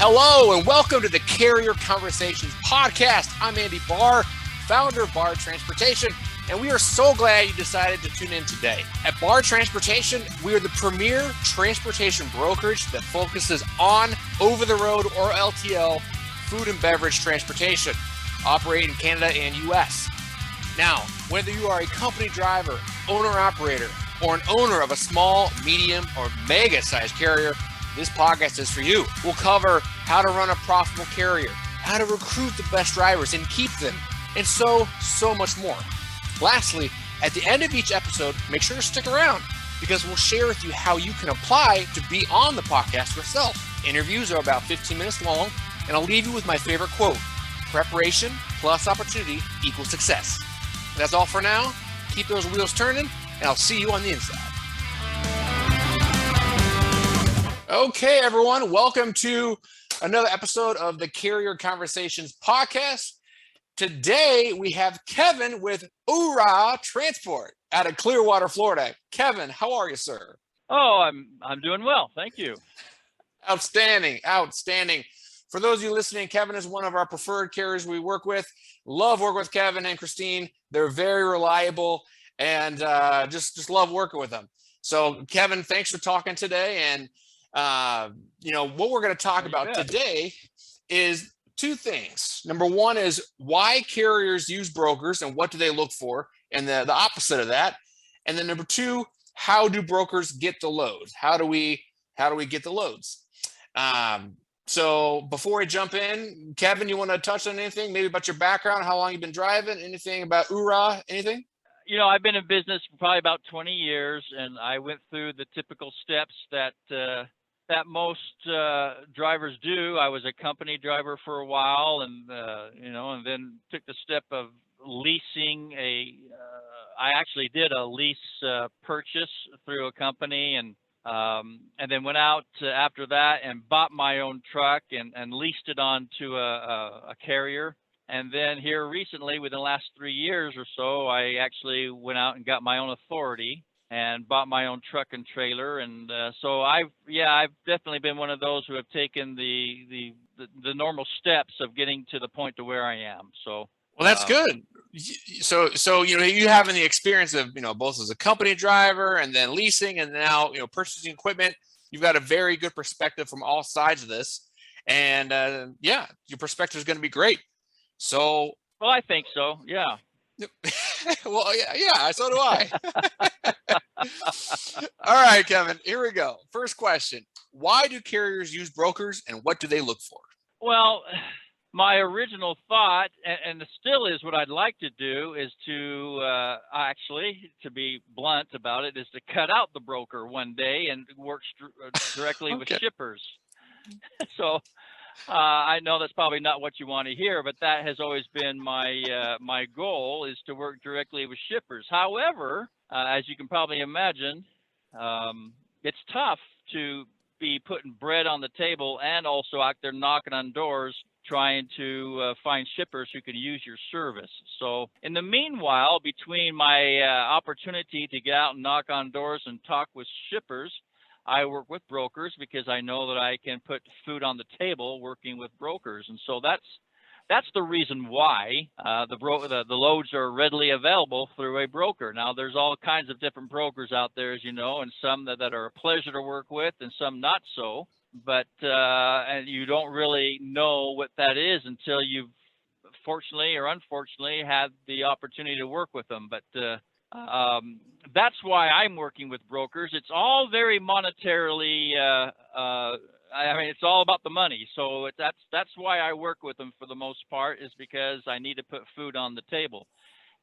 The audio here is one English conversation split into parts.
Hello and welcome to the Carrier Conversations podcast. I'm Andy Barr, founder of Barr Transportation, and we are so glad you decided to tune in today. At Barr Transportation, we are the premier transportation brokerage that focuses on over-the-road or LTL food and beverage transportation, operating in Canada and U.S. Now, whether you are a company driver, owner-operator, or an owner of a small, medium, or mega-sized carrier, this podcast is for you. We'll cover how to run a profitable carrier, how to recruit the best drivers and keep them, and so much more. Lastly, at the end of each episode, make sure to stick around because we'll share with you how you can apply to be on the podcast yourself. Interviews are about 15 minutes long, and I'll leave you with my favorite quote: preparation plus opportunity equals success. That's all for now. Keep those wheels turning, and I'll see you on the inside. Okay, everyone, welcome to another episode of the Carrier Conversations podcast. Today, we have Kevin with OOH-RAH Transport out of Clearwater, Florida. Kevin, how are you, sir? Oh, I'm doing well. Thank you. Outstanding. For those of you listening, Kevin is one of our preferred carriers we work with. Love working with Kevin and Christine. They're very reliable and just love working with them. So, Kevin, thanks for talking today. And what we're going to talk about today is two things. Number one is why carriers use brokers and what do they look for, and the opposite of that. And then number two, how do brokers get the loads? How do we get the loads? So before we jump in, Kevin, you want to touch on anything, maybe about your background, how long you've been driving, anything about OOH-RAH, anything? You know, I've been in business for probably about 20 years, and I went through the typical steps that most drivers do. I was a company driver for a while, and and then took the step of leasing I actually did a lease purchase through a company, and then went out after that and bought my own truck and leased it on to a carrier. And then here recently, within the last 3 years or so, I actually went out and got my own authority and bought my own truck and trailer. And so I've definitely been one of those who have taken the normal steps of getting to the point to where I am. So well, that's good. So you having the experience of both as a company driver and then leasing and now purchasing equipment. You've got a very good perspective from all sides of this, and your perspective is going to be great. So well, I think so. Yeah. Well, yeah, so do I. All right, Kevin, here we go. First question. Why do carriers use brokers and what do they look for? Well, my original thought, and it still is what I'd like to do, is to to be blunt about it, is to cut out the broker one day and work directly with shippers. So I know that's probably not what you want to hear, but that has always been my goal, is to work directly with shippers. However, as you can probably imagine, it's tough to be putting bread on the table and also out there knocking on doors trying to find shippers who can use your service. So in the meanwhile, between my opportunity to get out and knock on doors and talk with shippers, I work with brokers because I know that I can put food on the table working with brokers. And so that's the reason why the loads are readily available through a broker. Now, there's all kinds of different brokers out there, as you know, and some that are a pleasure to work with and some not so. But and you don't really know what that is until you've, fortunately or unfortunately, had the opportunity to work with them. But that's why I'm working with brokers. It's all very monetarily, it's all about the money. So that's why I work with them for the most part, is because I need to put food on the table.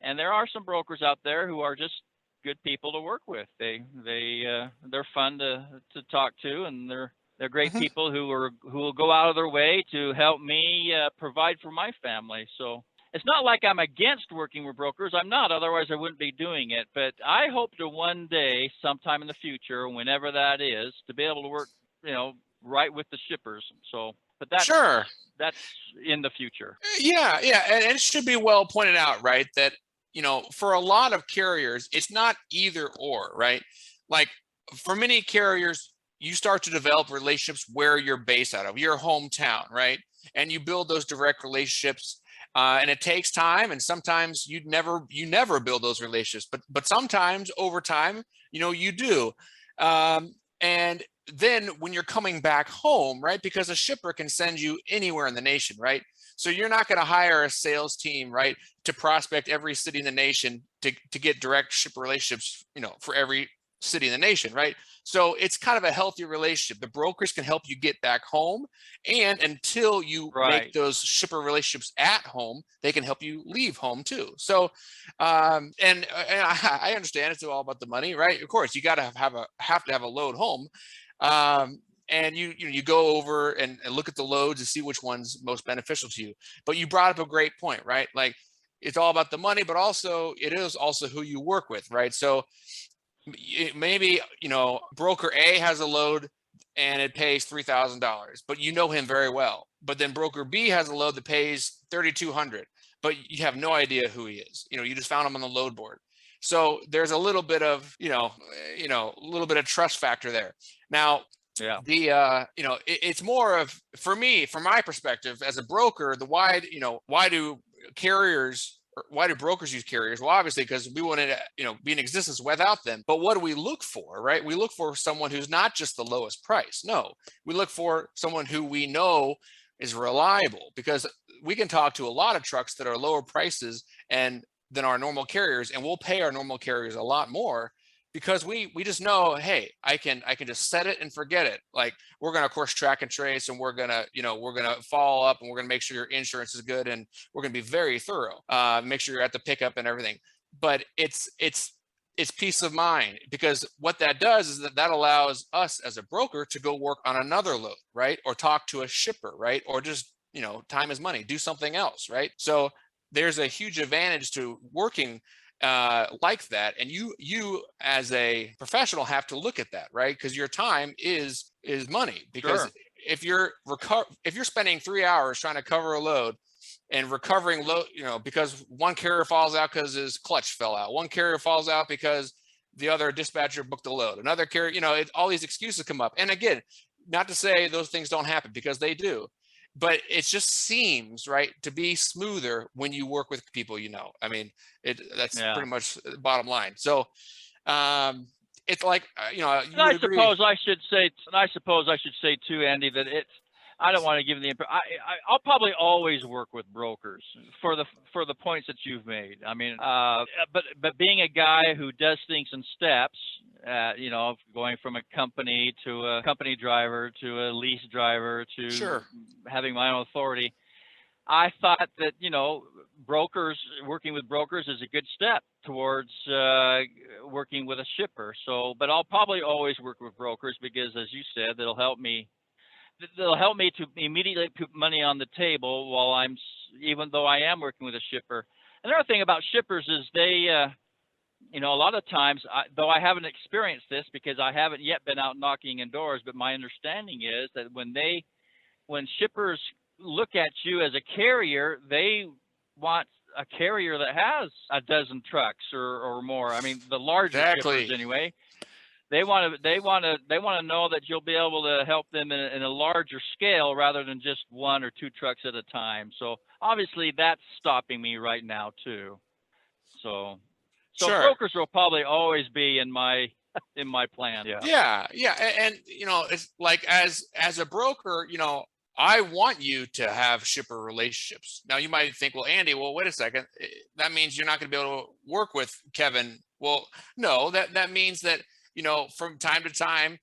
And there are some brokers out there who are just good people to work with. They're fun to talk to, and they're great people who will go out of their way to help me provide for my family. So it's not like I'm against working with brokers. I'm not, otherwise I wouldn't be doing it. But I hope to one day, sometime in the future, whenever that is, to be able to work, right with the shippers. So, but that's in the future. Yeah, and it should be well pointed out, right, that for a lot of carriers, it's not either or, right? Like for many carriers, you start to develop relationships where you're based out of, your hometown, right? And you build those direct relationships. And it takes time, and sometimes you never build those relationships, but sometimes over time, you do. And then when you're coming back home, right? Because a shipper can send you anywhere in the nation, right? So you're not going to hire a sales team, right, to prospect every city in the nation to get direct shipper relationships, for every city in the nation, right? So it's kind of a healthy relationship. The brokers can help you get back home, and until you make those shipper relationships at home, they can help you leave home too. So, and I understand it's all about the money, right? Of course, you got to have to have a load home. And you go over and look at the loads and see which one's most beneficial to you. But you brought up a great point, right? Like, it's all about the money, but also it is also who you work with, right? So maybe, broker A has a load and it pays $3,000, but you know him very well. But then broker B has a load that pays $3,200, but you have no idea who he is. You just found him on the load board. So there's a little bit of, a little bit of trust factor there. Now, it's more of, for me, from my perspective as a broker, why do brokers use carriers? Well, obviously, because we want to, be in existence without them. But what do we look for, right? We look for someone who's not just the lowest price. No, we look for someone who we know is reliable, because we can talk to a lot of trucks that are lower prices than our normal carriers, and we'll pay our normal carriers a lot more, because we just know, hey, I can just set it and forget it. Like, we're going to, of course, track and trace, and we're going to follow up, and we're going to make sure your insurance is good, and we're going to be very thorough, make sure you're at the pickup and everything. But it's peace of mind, because what that does is that allows us as a broker to go work on another load, right? Or talk to a shipper, right? Or just, time is money, do something else, right? So there's a huge advantage to working like that, and you as a professional have to look at that, right? Because your time is money. Because if you're spending 3 hours trying to cover a load and recovering load, because one carrier falls out because his clutch fell out, one carrier falls out because the other dispatcher booked a load, another carrier, all these excuses come up. And again, not to say those things don't happen, because they do. But it just seems, right, to be smoother when you work with people. I mean, that's pretty much the bottom line. So it's like, and I suppose I should say too, Andy, that I don't want to give the I'll probably always work with brokers for the points that you've made. I mean, but being a guy who does things in steps, going from a company to a company driver to a lease driver to having my own authority, I thought that, working with brokers is a good step towards working with a shipper. So, but I'll probably always work with brokers, because, as you said, they'll help me to immediately put money on the table even though I am working with a shipper. Another thing about shippers is they, a lot of times, though I haven't experienced this because I haven't yet been out knocking in doors, but my understanding is that when shippers look at you as a carrier, they want a carrier that has a dozen trucks or more. I mean, the larger shippers anyway. They want to know that you'll be able to help them in a larger scale rather than just one or two trucks at a time. So obviously that's stopping me right now too. So brokers will probably always be in my plan. Yeah. And it's like, as a broker, I want you to have shipper relationships. Now you might think, well, Andy, wait a second. That means you're not going to be able to work with Kevin. Well, no, that means that, from time to time,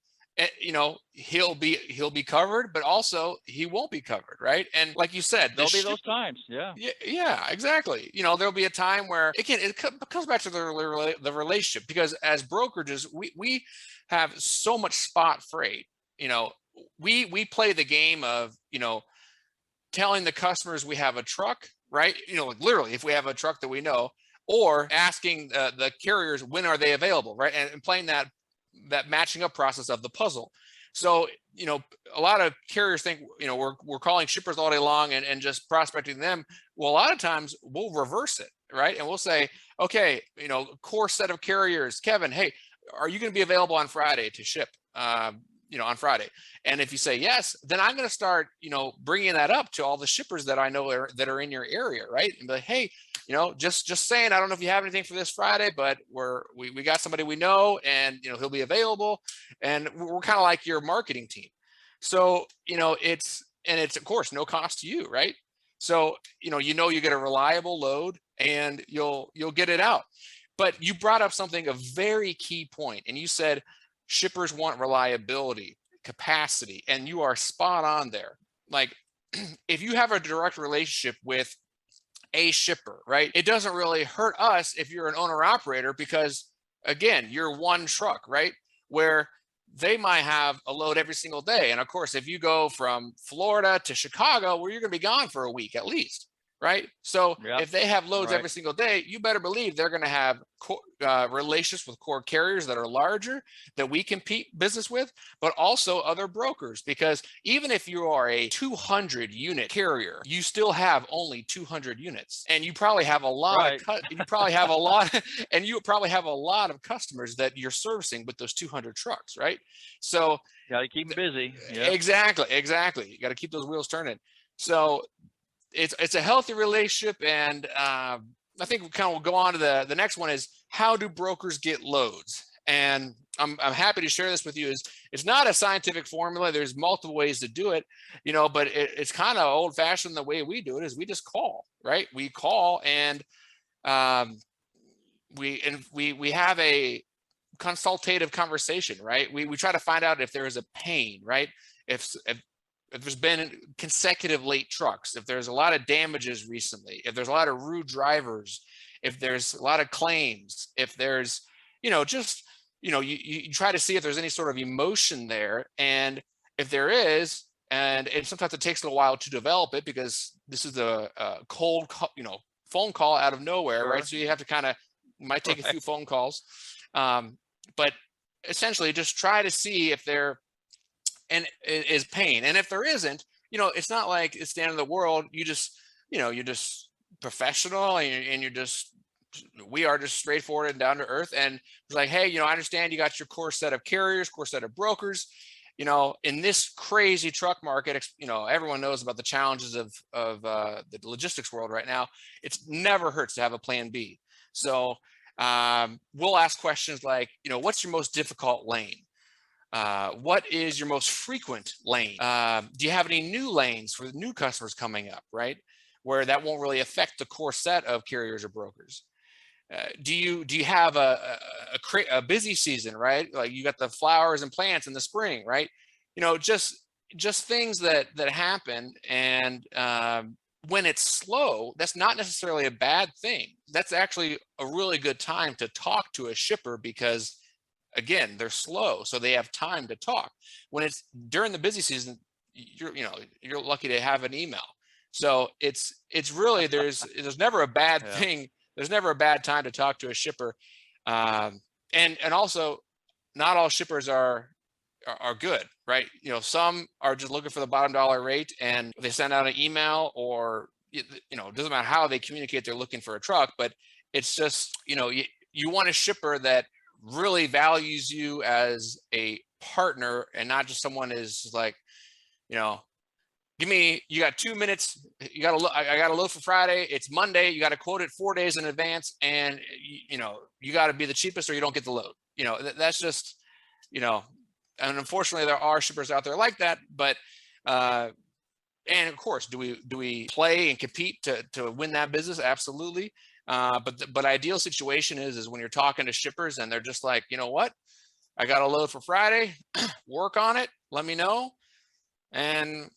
he'll be covered, but also he won't be covered, right? And like you said, there'll be those times. Yeah, exactly. There'll be a time where it comes back to the relationship, because as brokerages, we have so much spot freight. We play the game of, telling the customers we have a truck, right? Literally, if we have a truck that we know, or asking the carriers when are they available, right? And playing that matching up process of the puzzle. So, a lot of carriers think, we're calling shippers all day long and just prospecting them. Well, a lot of times we'll reverse it, right? And we'll say, okay, core set of carriers, Kevin, hey, are you going to be available on Friday to ship? on Friday. And if you say yes, then I'm going to start, bringing that up to all the shippers that I know that are in your area, right? And be like, hey, just saying, I don't know if you have anything for this Friday, but we got somebody we know, and he'll be available, and we're kind of like your marketing team. So it's of course no cost to you, right? So you get a reliable load, and you'll get it out. But you brought up something, a very key point, and you said shippers want reliability, capacity, and you are spot on there. Like, if you have a direct relationship with a shipper, right, it doesn't really hurt us if you're an owner operator, because again, you're one truck, right, where they might have a load every single day. And of course, if you go from Florida to Chicago, well, you're going to be gone for a week at least, right? So if they have loads every single day, you better believe they're going to have relationships with core carriers that are larger, that we compete business with, but also other brokers. Because even if you are a 200 unit carrier, you still have only 200 units, and you probably have a lot and you probably have a lot of customers that you're servicing with those 200 trucks, right? So got to keep them busy. Yep. Exactly. You got to keep those wheels turning. So it's a healthy relationship. And I think we kind of will go on to the next one, is how do brokers get loads? And I'm happy to share this with you. It's not a scientific formula. There's multiple ways to do it, but it's kind of old fashioned. The way we do it is we just call, right? We call, and we have a consultative conversation, right? We try to find out if there is a pain, right? If there's been consecutive late trucks, if there's a lot of damages recently, if there's a lot of rude drivers, if there's a lot of claims, if there's, you try to see if there's any sort of emotion there. And if there is, and sometimes it takes a little while to develop it, because this is a cold, phone call out of nowhere, right? So you have to might take a few phone calls. But essentially just try to see if there is pain. And if there isn't, it's not like it's the end of the world. You're just professional, and we are just straightforward and down to earth. And it's like, hey, I understand you got your core set of carriers, core set of brokers. In this crazy truck market, everyone knows about the challenges of the logistics world right now. It never hurts to have a plan B. So we'll ask questions like, what's your most difficult lane? What is your most frequent lane? Do you have any new lanes for new customers coming up, right? Where that won't really affect the core set of carriers or brokers. Do you have a busy season, right? Like you got the flowers and plants in the spring, right? Just things that happen. And when it's slow, that's not necessarily a bad thing. That's actually a really good time to talk to a shipper, because again, they're slow, so they have time to talk. When it's during the busy season, you're lucky to have an email. So it's really, there's never a bad thing. There's never a bad time to talk to a shipper. And also, not all shippers are good, right? Some are just looking for the bottom dollar rate, and they send out an email, or it doesn't matter how they communicate, they're looking for a truck. But it's just, you want a shipper that really values you as a partner, and not just someone is like, you got 2 minutes, I got a load for Friday, it's Monday, you got to quote it 4 days in advance, and you got to be the cheapest or you don't get the load. That's just, and unfortunately there are shippers out there like that. But and of course, do we play and compete to win that business? Absolutely. But ideal situation is when you're talking to shippers and they're just like, you know what, I got a load for Friday, work on it, let me know. And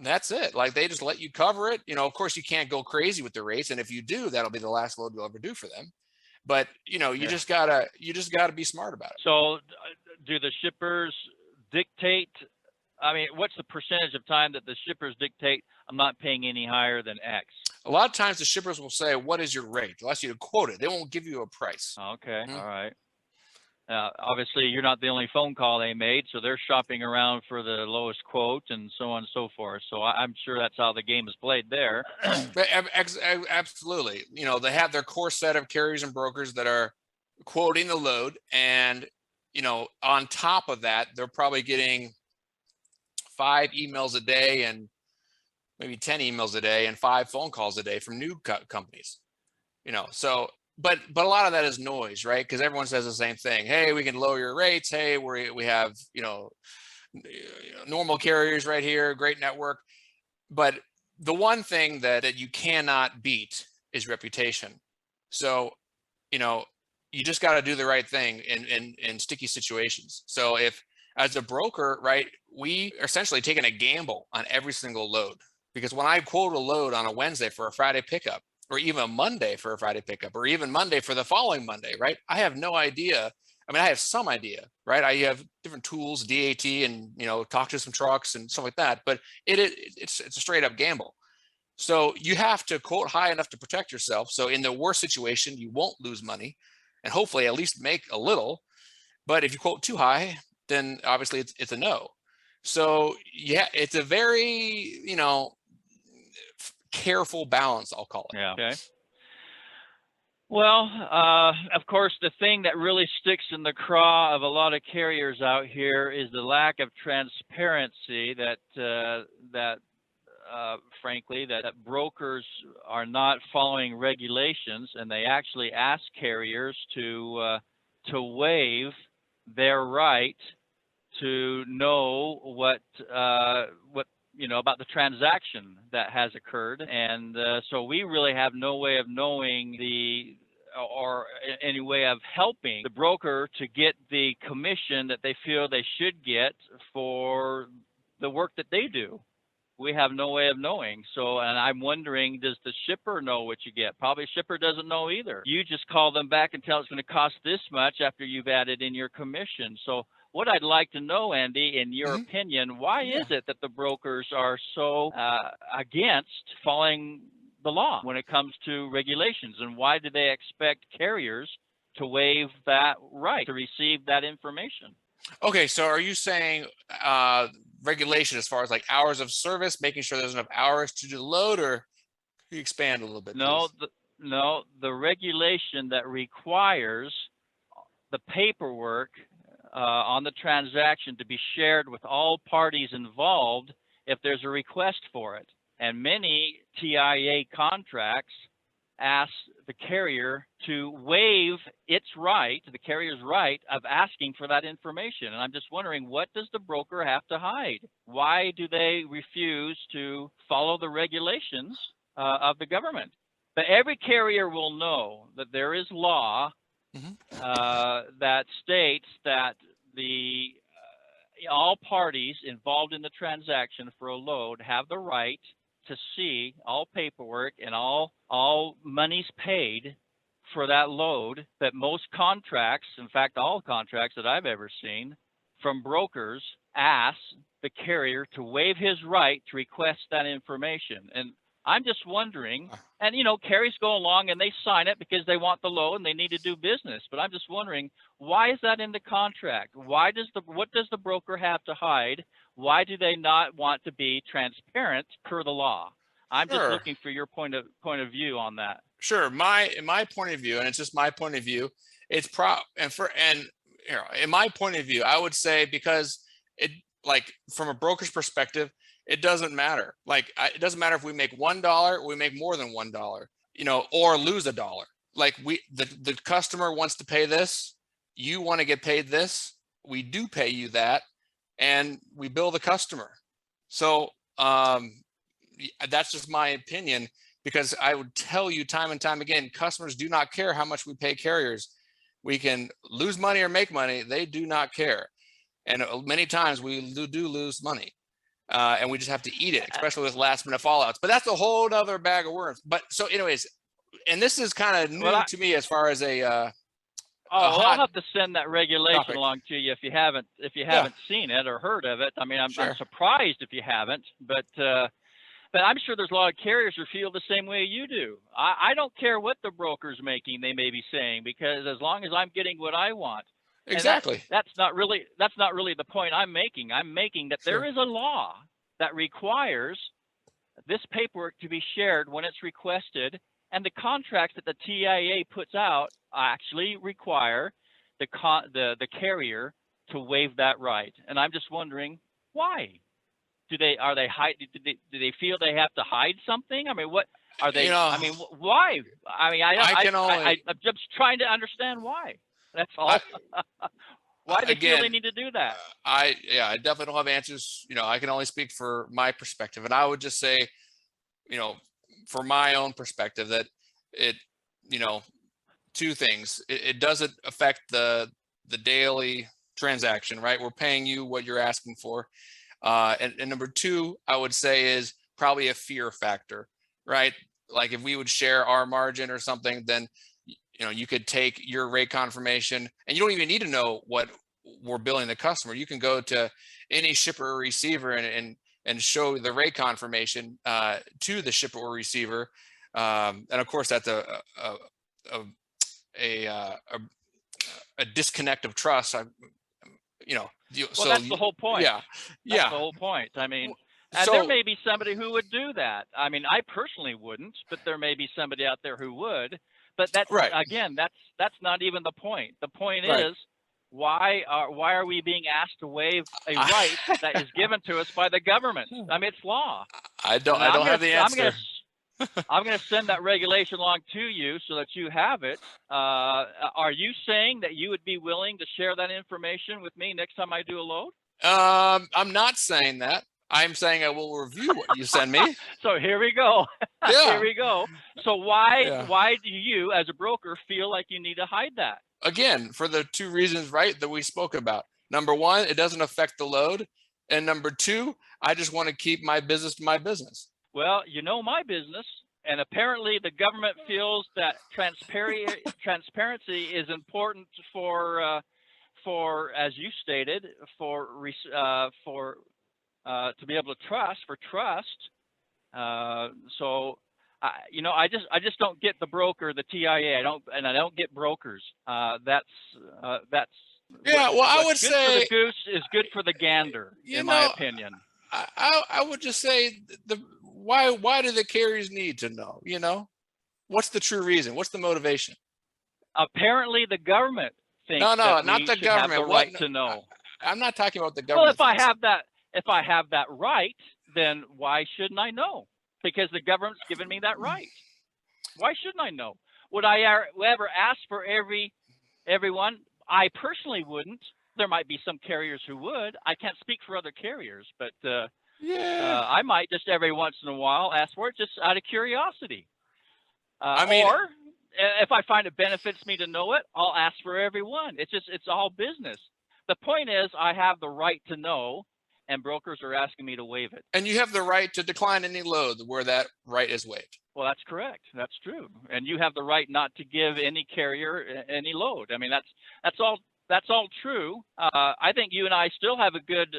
that's it. Like, they just let you cover it. Of course you can't go crazy with the rates. And if you do, that'll be the last load you'll ever do for them. But you just gotta be smart about it. So do the shippers dictate? I mean, what's the percentage of time that the shippers dictate, I'm not paying any higher than X? A lot of times the shippers will say, what is your rate? They'll ask you to quote it. They won't give you a price. Okay. Mm-hmm. All right. Obviously, you're not the only phone call they made, so they're shopping around for the lowest quote and so on and so forth. So I'm sure that's how the game is played there. Absolutely. They have their core set of carriers and brokers that are quoting the load, and on top of that, they're probably getting 5 emails a day and maybe 10 emails a day and 5 phone calls a day from new companies. So but a lot of that is noise, right? Because everyone says the same thing. Hey, we can lower your rates. Hey, we have normal carriers right here, great network. But the one thing that you cannot beat is reputation. So you just got to do the right thing in sticky situations. So if, as a broker, right, we are essentially taking a gamble on every single load, because when I quote a load on a Wednesday for a Friday pickup, or even a Monday for a Friday pickup, or even Monday for the following Monday, right, I have no idea. I mean, I have some idea, right? I have different tools, DAT, and talk to some trucks and stuff like that, but it's a straight up gamble. So you have to quote high enough to protect yourself. So in the worst situation, you won't lose money and hopefully at least make a little. But if you quote too high, then obviously it's a no. So yeah, it's a very, careful balance, I'll call it. Yeah. Okay. Well, of course, the thing that really sticks in the craw of a lot of carriers out here is the lack of transparency frankly, that brokers are not following regulations, and they actually ask carriers to waive their right to know what about the transaction that has occurred. And so we really have no way of knowing or any way of helping the broker to get the commission that they feel they should get for the work that they do. We have no way of knowing. So, and I'm wondering, does the shipper know what you get? Probably shipper doesn't know either. You just call them back and tell it's going to cost this much after you've added in your commission. So what I'd like to know, Andy, in your opinion, why is it that the brokers are so against following the law when it comes to regulations? And why do they expect carriers to waive that right to receive that information? Okay, so are you saying regulation as far as like hours of service, making sure there's enough hours to do the load, or can you expand a little bit? No, the regulation that requires the paperwork on the transaction to be shared with all parties involved if there's a request for it. And many TIA contracts ask the carrier to waive its right, the carrier's right of asking for that information. And I'm just wondering, what does the broker have to hide? Why do they refuse to follow the regulations of the government? But every carrier will know that there is law that states that all parties involved in the transaction for a load have the right to see all paperwork and all monies paid for that load. That most contracts, in fact, all contracts that I've ever seen from brokers, ask the carrier to waive his right to request that information. And I'm just wondering, and carriers go along and they sign it because they want the load and they need to do business. But I'm just wondering, why is that in the contract? What does the broker have to hide? Why do they not want to be transparent per the law? I'm just looking for your point of view on that. Sure. In my point of view, and it's just my point of view, it's in my point of view, I would say, because it, like, from a broker's perspective, it doesn't matter. Like, it doesn't matter if we make $1 or we make more than $1, or lose $1. Like, the customer wants to pay this, you want to get paid this, we do pay you that, and we bill the customer. So that's just my opinion, because I would tell you time and time again, customers do not care how much we pay carriers. We can lose money or make money. They do not care. And many times we do lose money. And we just have to eat it, especially with last minute fallouts. But that's a whole other bag of worms. But so anyways, and this is kind of new to me as far as I'll have to send that regulation along to you if you haven't seen it or heard of it. I mean, I'm surprised if you haven't, but I'm sure there's a lot of carriers who feel the same way you do. I don't care what the broker's making, they may be saying, because as long as I'm getting what I want. Exactly. That's not really the point I'm making. I'm making that there is a law that requires this paperwork to be shared when it's requested, and the contracts that the TIA puts out actually require the carrier to waive that right. And I'm just wondering why. Do they feel they have to hide something? I mean, what are they? I mean, why? I mean, I'm just trying to understand why. That's all. Why they feel they need to do that? I definitely don't have answers. I can only speak for my perspective, and I would just say, for my own perspective, that it, two things. It doesn't affect the daily transaction, right? We're paying you what you're asking for. And number two, I would say, is probably a fear factor, right? Like if we would share our margin or something, then you could take your rate confirmation, and you don't even need to know what we're billing the customer. You can go to any shipper or receiver and show the rate confirmation to the shipper or receiver, and of course that's a disconnect of trust. So that's the whole point. Yeah. That's the whole point. I mean, and there may be somebody who would do that. I mean, I personally wouldn't, but there may be somebody out there who would. But that's right. Again, that's not even the point. The point is, why are we being asked to waive a right that is given to us by the government? I mean, it's law. I don't have the answer. I'm going to send that regulation along to you so that you have it. Are you saying that you would be willing to share that information with me next time I do a load? I'm not saying that. I'm saying I will review what you send me. So here we go. Yeah. Here we go. So why do you, as a broker, feel like you need to hide that? Again, for the two reasons, right, that we spoke about. Number one, it doesn't affect the load. And number two, I just want to keep my business to my business. Well, my business, and apparently the government feels that transparency is important for, as you stated, to be able to trust. So, I just don't get the broker, the TIA. I don't get brokers. That's I would say for the goose is good for the gander, in my opinion. I would just say why do the carriers need to know? What's the true reason? What's the motivation? Apparently, the government thinks not the government. Have the right to know. I'm not talking about the government. Well, if I have that right, then why shouldn't I know? Because the government's given me that right. Why shouldn't I know? Would I ever ask for everyone? I personally wouldn't. There might be some carriers who would. I can't speak for other carriers, but I might just every once in a while ask for it just out of curiosity. Or if I find it benefits me to know it, I'll ask for everyone. It's all business. The point is, I have the right to know, and brokers are asking me to waive it. And you have the right to decline any load where that right is waived. Well, that's correct. That's true. And you have the right not to give any carrier any load. I mean, that's all true. I think you and I still have a good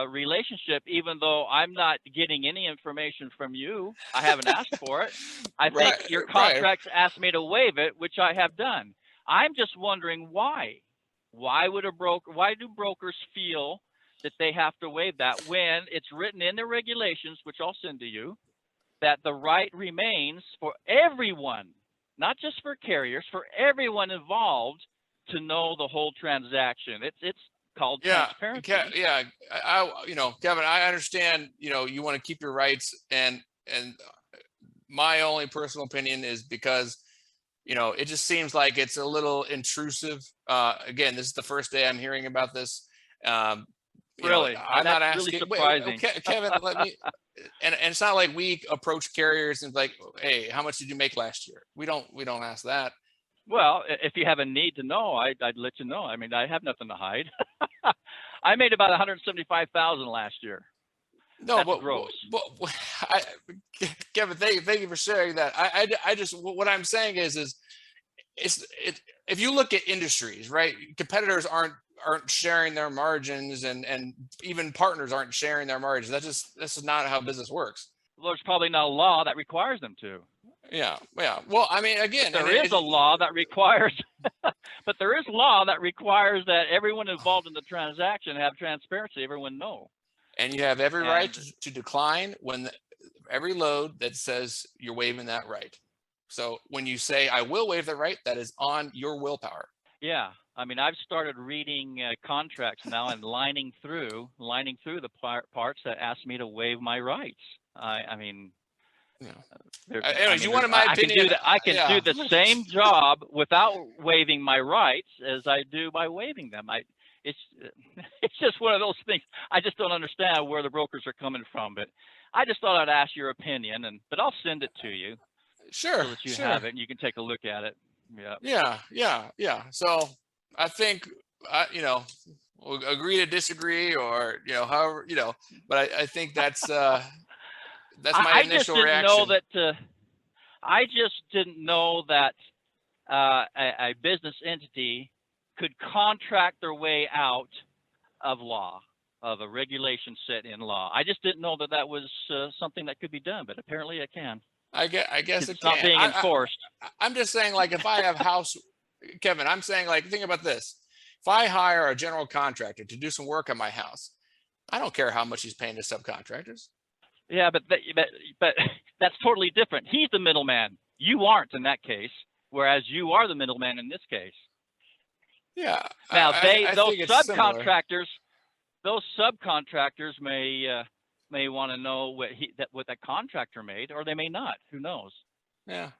relationship, even though I'm not getting any information from you. I haven't asked for it. I think your contracts asked me to waive it, which I have done. I'm just wondering why. Why do brokers feel that they have to waive that when it's written in the regulations, which I'll send to you, that the right remains for everyone, not just for carriers, for everyone involved to know the whole transaction. It's called transparency. Kevin, I understand, you want to keep your rights, and my only personal opinion is because, it just seems like it's a little intrusive. Again, this is the first day I'm hearing about this. Really? I'm not asking. Really surprising. Kevin, let me. And it's not like we approach carriers and like, hey, how much did you make last year? We don't ask that. Well, if you have a need to know, I'd let you know. I mean, I have nothing to hide. I made about $175,000 last year. No, that's gross. Kevin, thank you for sharing that. I just, what I'm saying is if you look at industries, right? Competitors aren't sharing their margins, and even partners aren't sharing their margins. This is not how business works. Well, there's probably not a law that requires them to. Yeah. Well, I mean, again, there is a law that requires, but there is law that requires that everyone involved in the transaction have transparency. Everyone know. And you have every right to decline every load that says you're waiving that right. So when you say I will waive the right, that is on your willpower. Yeah. I mean, I've started reading contracts now and lining through the parts that ask me to waive my rights. I mean, yeah. Anyways, you wanted my opinion. I can do the same job without waiving my rights as I do by waiving them. It's just one of those things. I just don't understand where the brokers are coming from. But I just thought I'd ask your opinion, but I'll send it to you. Sure. So that you have it and you can take a look at it. Yeah. So I think, we'll agree to disagree, or, however, but I think that's my initial reaction. I just didn't know that a business entity could contract their way out of law, of a regulation set in law. I just didn't know that was something that could be done, but apparently it can. I guess it's not being enforced. I'm just saying, like, if I have Kevin, I'm saying, like, think about this. If I hire a general contractor to do some work on my house, I don't care how much he's paying to subcontractors. Yeah, but that's totally different. He's the middleman. You aren't in that case, whereas you are the middleman in this case. Yeah. Now those subcontractors may want to know what that contractor made, or they may not. Who knows? Yeah.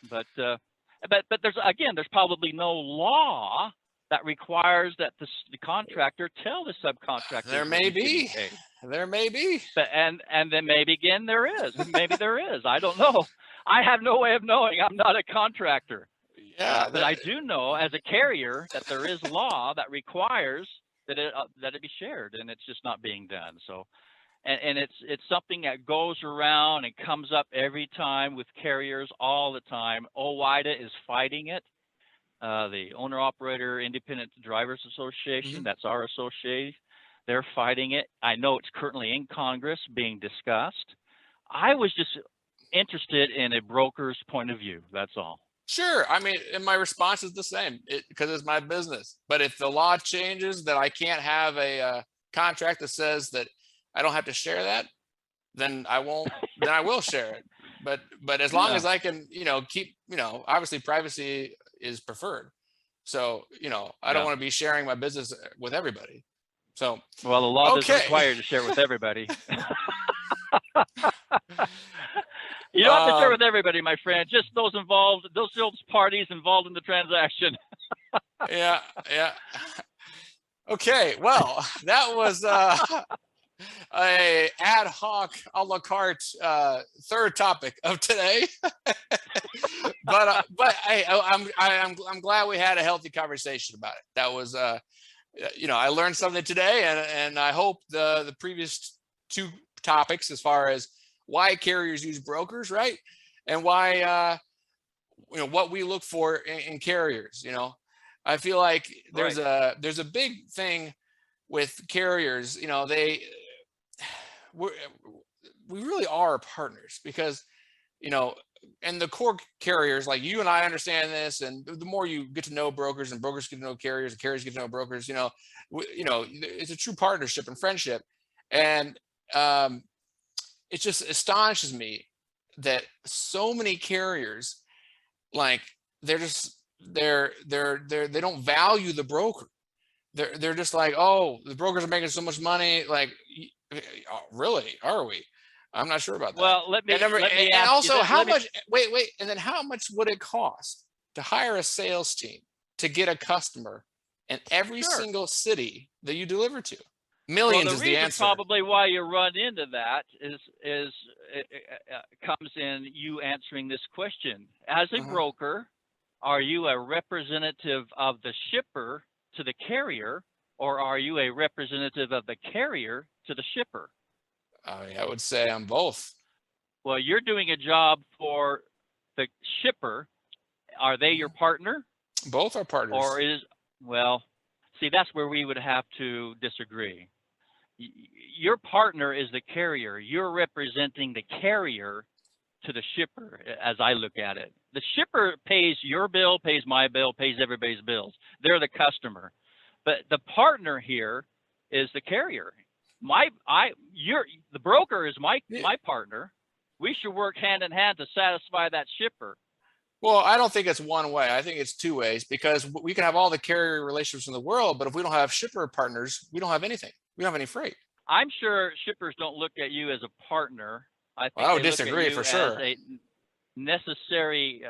But there's probably no law that requires that the contractor tell the subcontractor. There may be. But and then maybe again there is. Maybe there is. I don't know. I have no way of knowing. I'm not a contractor. Yeah. But I do know as a carrier that there is law that requires that it be shared, and it's just not being done. So, and it's something that goes around and comes up every time with carriers all the time. OOH-RAH is fighting it. The Owner Operator Independent Drivers Association, that's our association, they're fighting it. I know it's currently in Congress being discussed. I was just interested in a broker's point of view. That's all. Sure. I mean, and my response is the same, because it's my business. But if the law changes that I can't have a contract that says that I don't have to share that, then I won't. Then I will share it. But as long as I can, keep, obviously privacy is preferred. So, I don't want to be sharing my business with everybody. So, well, the law doesn't require you to share with everybody. You don't have to share with everybody, my friend. Just those parties involved in the transaction. Yeah. Okay. Well, that was a ad hoc a la carte third topic of today. but hey, I'm glad we had a healthy conversation about it. That was I learned something today, and I hope the previous two topics, as far as why carriers use brokers, right, and why what we look for in carriers. I feel like there's a big thing with carriers. We really are partners, because and the core carriers, like you and I, understand this, and the more you get to know brokers and brokers get to know carriers and carriers get to know brokers, it's a true partnership and friendship. And it just astonishes me that so many carriers, like, they don't value the broker. They're just like, oh, the brokers are making so much money. Like, really, are we? I'm not sure about that. Well, let me ask also, you how much? Wait, and then how much would it cost to hire a sales team to get a customer in every single city that you deliver to? Millions is the answer. Probably why you run into that is comes in you answering this question. As a broker, are you a representative of the shipper to the carrier, or are you a representative of the carrier to the shipper? I would say I'm both. Well, you're doing a job for the shipper. Are they your partner? Both are partners. Or see, that's where we would have to disagree. Your partner is the carrier. You're representing the carrier to the shipper, as I look at it. The shipper pays your bill, pays my bill, pays everybody's bills. They're the customer. But the partner here is the carrier. The broker is my partner. We should work hand in hand to satisfy that shipper. Well, I don't think it's one way. I think it's two ways, because we can have all the carrier relationships in the world, but if we don't have shipper partners, we don't have anything. We don't have any freight. I'm sure shippers don't look at you as a partner. I Well, think I they would look at disagree you for as sure. a necessary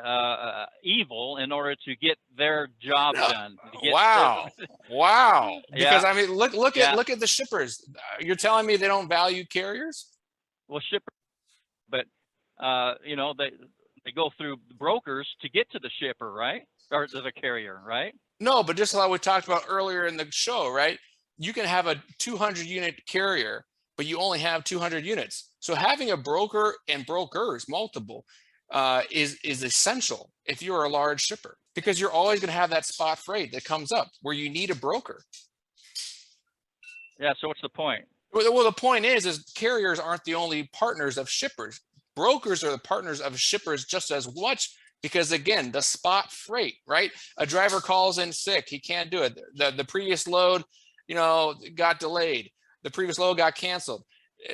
evil in order to get their job No. done. To get Wow. Wow. Because yeah, I mean, look yeah. at the shippers. You're telling me they don't value carriers? Well, shipper, but you know, they go through brokers to get to the shipper, right? Or to the carrier, right? No, but just like we talked about earlier in the show, right? You can have a 200 unit carrier, but you only have 200 units. So having a broker and brokers, multiple, is essential if you're a large shipper, because you're always going to have that spot freight that comes up where you need a broker. Yeah. So what's the point? Well, the point is carriers aren't the only partners of shippers. Brokers are the partners of shippers just as much, because again, the spot freight, right? A driver calls in sick, he can't do it. The previous load, got delayed. The previous load got canceled.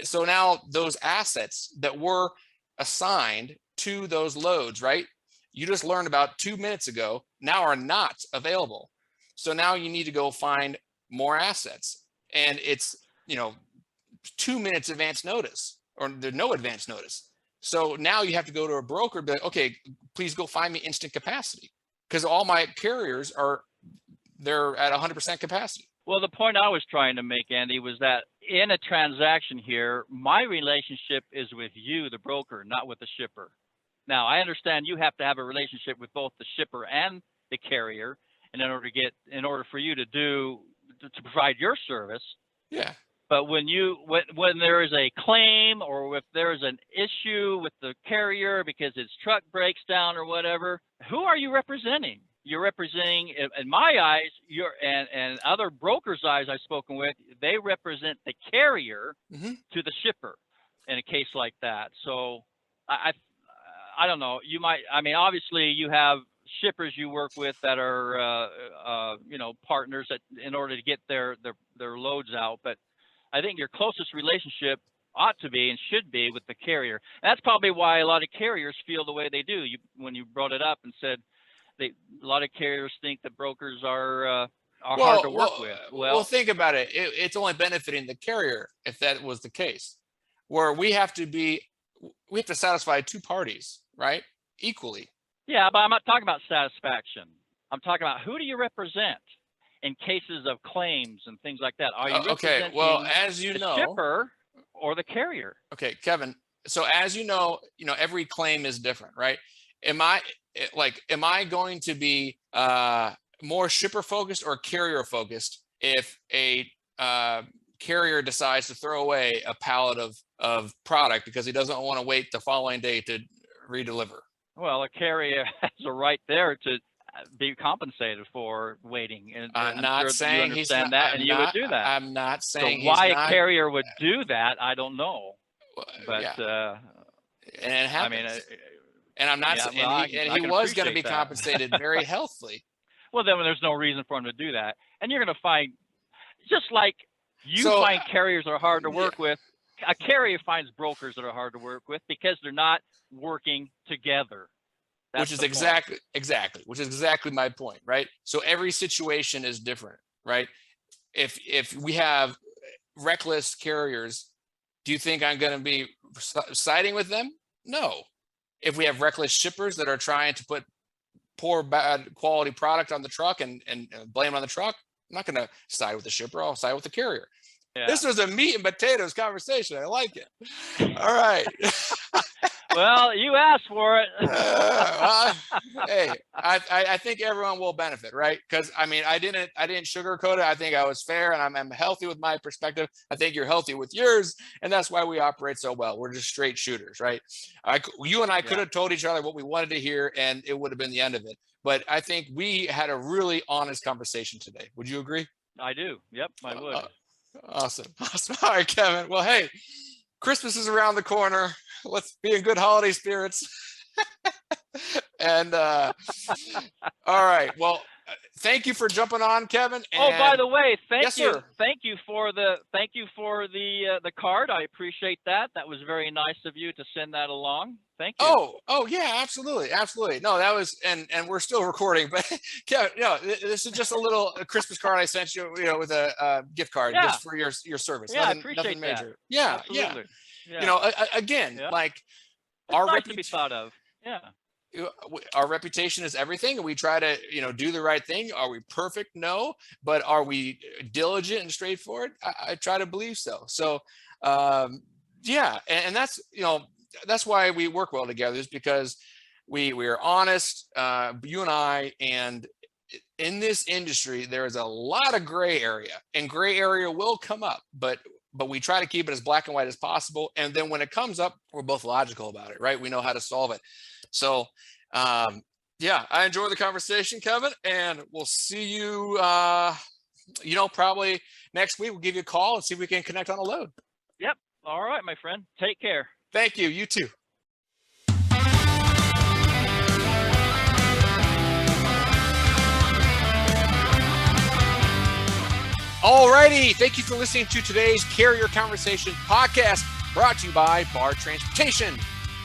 So now those assets that were assigned to those loads, right? You just learned about 2 minutes ago, now are not available. So now you need to go find more assets. And it's, 2 minutes advance notice, or there's no advance notice. So now you have to go to a broker and be like, okay, please go find me instant capacity, because all my carriers they're at 100% capacity. Well, the point I was trying to make, Andy, was that in a transaction here, my relationship is with you, the broker, not with the shipper. Now, I understand you have to have a relationship with both the shipper and the carrier in order for you to provide your service. Yeah. But when there is a claim, or if there is an issue with the carrier because its truck breaks down or whatever, who are you representing? You're representing, in my eyes, and other brokers' eyes I've spoken with, they represent the carrier to the shipper in a case like that. So I don't know. You might, I mean, obviously you have shippers you work with that are partners in order to get their loads out, but I think your closest relationship ought to be and should be with the carrier. And that's probably why a lot of carriers feel the way they do. When you brought it up and said a lot of carriers think that brokers are hard to work with. Well, think about it. It's only benefiting the carrier if that was the case, where we have to satisfy two parties, right? Equally. Yeah, but I'm not talking about satisfaction. I'm talking about, who do you represent in cases of claims and things like that? Are you representing as you know, shipper or the carrier? Okay, Kevin. So as you know, every claim is different, right? Am I going to be more shipper focused or carrier focused if a carrier decides to throw away a pallet of product because he doesn't want to wait the following day to redeliver? Well, a carrier has a right there to be compensated for waiting. And I'm not sure saying you understand that, and you would do that. I'm not saying so why a carrier would do that, I don't know. But and it happens. I mean, and I'm not saying, and he was going to be compensated very healthily. Well, then there's no reason for him to do that. And you're going to find, just like find carriers that are hard to work with, a carrier finds brokers that are hard to work with because they're not working together. Which is exactly my point, right? So every situation is different, right? If we have reckless carriers, do you think I'm going to be siding with them? No. If we have reckless shippers that are trying to put poor, bad quality product on the truck and blame it on the truck, I'm not going to side with the shipper. I'll side with the carrier. Yeah. This was a meat and potatoes conversation. I like it. All right. Well, you asked for it. Hey, I think everyone will benefit, right? Because I mean, I didn't sugarcoat it. I think I was fair, and I'm healthy with my perspective. I think you're healthy with yours, and that's why we operate so well. We're just straight shooters, right? You and I could have told each other what we wanted to hear, and it would have been the end of it. But I think we had a really honest conversation today. Would you agree? I do. Yep, I would. Awesome. All right, Kevin. Well, hey, Christmas is around the corner. Let's be in good holiday spirits. And all right. Well, thank you for jumping on, Kevin. Oh, by the way, thank Yes, you. sir. Thank you for the card. I appreciate that. That was very nice of you to send that along. Thank you. Oh yeah, absolutely. No, that was, and we're still recording, but Kevin, this is just a Christmas card I sent you, with a gift card just for your service. Yeah, nothing, I appreciate nothing major. that. Yeah, Absolutely. yeah. Again, like it's nice to be thought of. Yeah. Our reputation is everything, and we try to do the right thing. Are we perfect? No. But are we diligent and straightforward? I try to believe so. Yeah, and that's that's why we work well together, is because we are honest, you and I. And in this industry there is a lot of gray area, and gray area will come up, but we try to keep it as black and white as possible. And then when it comes up, we're both logical about it, right? We know how to solve it. So yeah, I enjoy the conversation, Kevin, and we'll see you probably next week. We'll give you a call and see if we can connect on a load. Yep. All right, my friend, take care. Thank you. You too. Alrighty, thank you for listening to today's Carrier Conversation podcast, brought to you by Bar Transportation.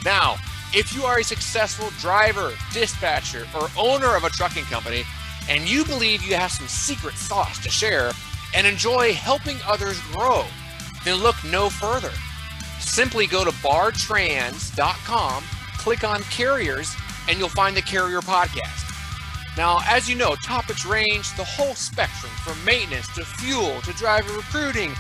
Now, if you are a successful driver, dispatcher, or owner of a trucking company, and you believe you have some secret sauce to share and enjoy helping others grow, then look no further. Simply go to bartrans.com, click on Carriers, and you'll find the Carrier Podcast. Now, as you know, topics range the whole spectrum, from maintenance to fuel to driver recruiting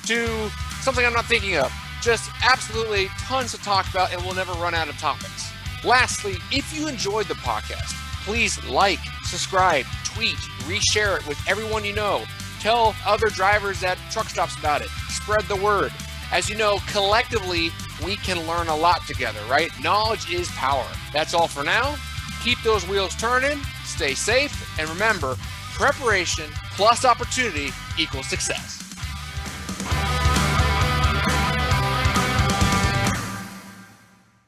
to something I'm not thinking of. Just absolutely tons to talk about, and we'll never run out of topics. Lastly, if you enjoyed the podcast, please like, subscribe, tweet, reshare it with everyone you know. Tell other drivers at truck stops about it. Spread the word. As you know, collectively, we can learn a lot together, right? Knowledge is power. That's all for now. Keep those wheels turning, stay safe, and remember, preparation plus opportunity equals success.